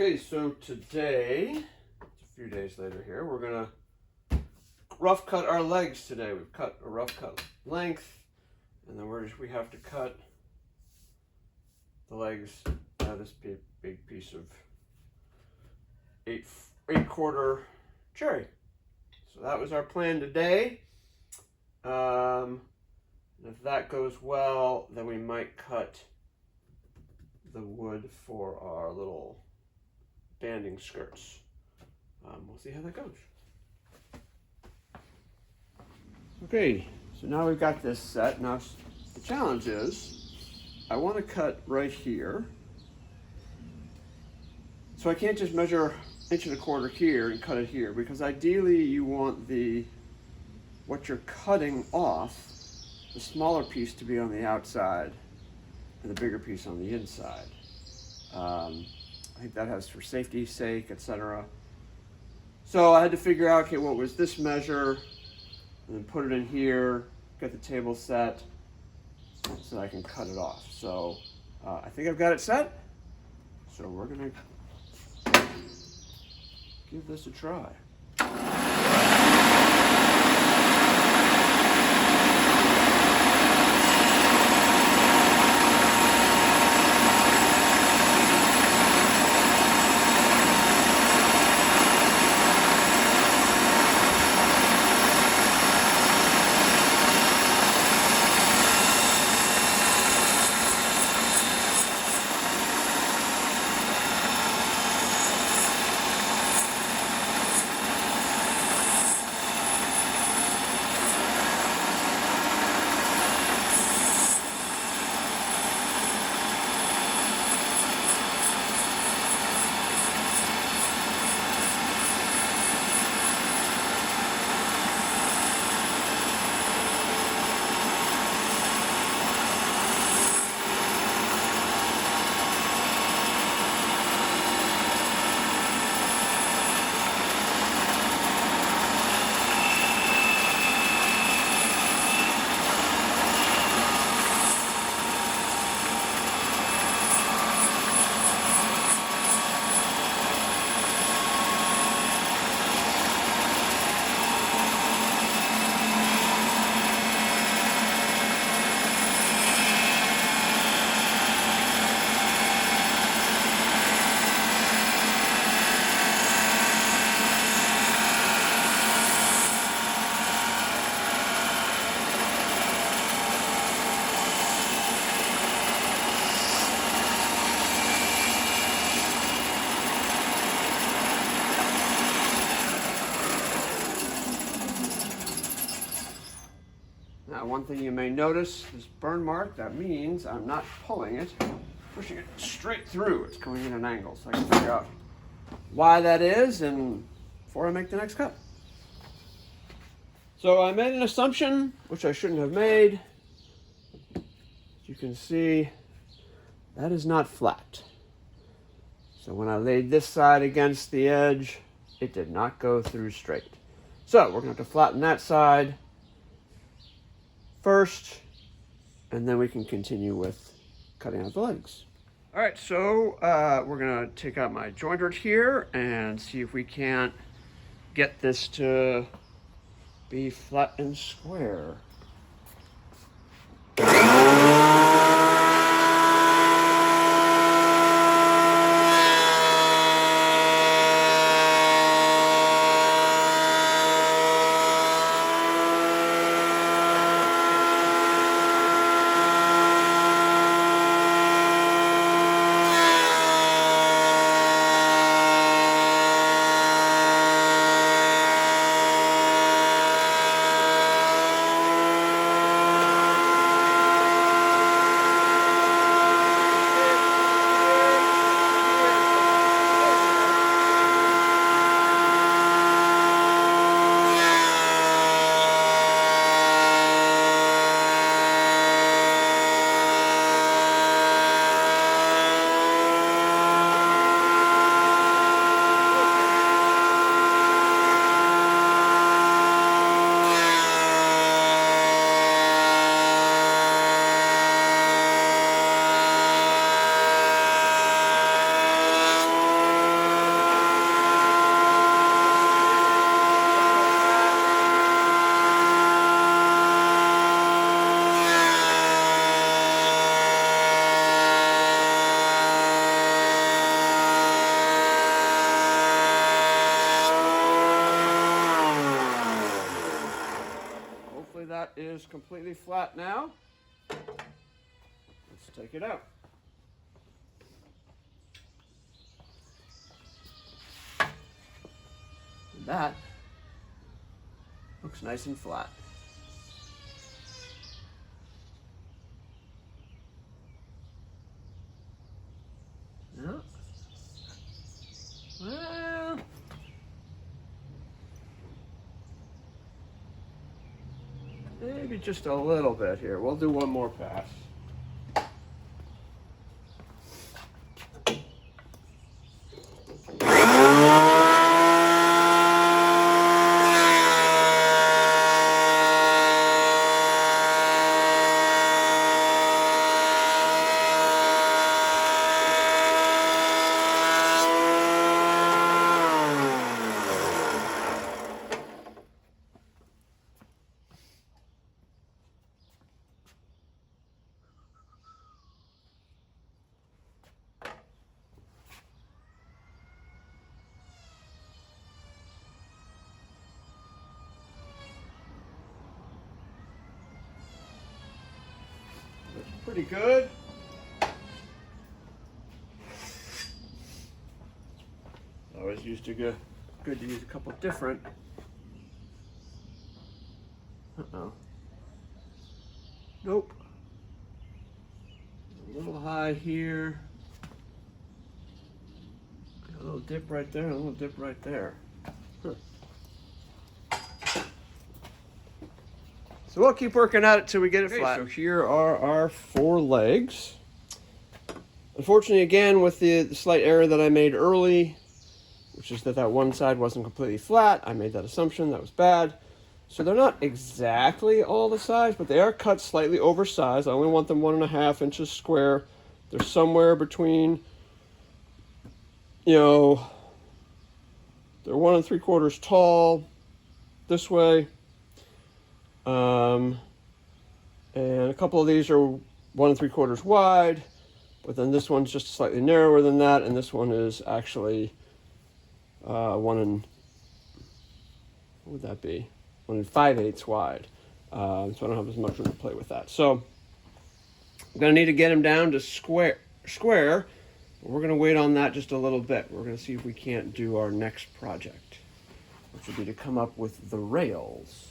Okay, so today, it's a few days later here, we're gonna rough cut our legs today. We've cut a rough cut length, and then we have to cut the legs out of this big piece of 8/4 cherry. So that was our plan today. If that goes well, then we might cut the wood for our little banding skirts. We'll see how that goes. Okay, so now we've got this set. Now the challenge is I want to cut right here. So I can't just measure 1.25 here and cut it here, because ideally you want what you're cutting off, the smaller piece to be on the outside and the bigger piece on the inside. I think that has for safety's sake, etc. So I had to figure out, okay, what was this measure, and then put it in here, get the table set, so that I can cut it off. So I think I've got it set. So we're gonna give this a try. Now, one thing you may notice, this burn mark, that means I'm not pulling it, pushing it straight through. It's coming in an angle, so I can figure out why that is and before I make the next cut. So I made an assumption, which I shouldn't have made. As you can see, that is not flat. So when I laid this side against the edge, it did not go through straight. So we're going to have to flatten that side first, and then we can continue with cutting out the legs. All right, so we're gonna take out my jointer here and see if we can't get this to be flat and square. is completely flat now. Let's take it out. And that looks nice and flat. Yeah. Well, maybe just a little bit here. We'll do one more pass. Looks pretty good. Always used to good to use a couple different. Uh-oh. Nope. A little high here. A little dip right there, a little dip right there. Huh. So we'll keep working at it till we get it flat. So here are our 4 legs. Unfortunately, again, with the slight error that I made early, which is that one side wasn't completely flat. I made that assumption, that was bad. So they're not exactly all the size, but they are cut slightly oversized. I only want them 1.5 inches square. They're somewhere between, they're 1 3/4 tall this way. And a couple of these are 1 3/4 wide, but then this one's just slightly narrower than that, and this one is actually 1 5/8 wide. So I don't have as much room to play with that. So I'm gonna need to get them down to square. We're gonna wait on that just a little bit. We're gonna see if we can't do our next project, which would be to come up with the rails.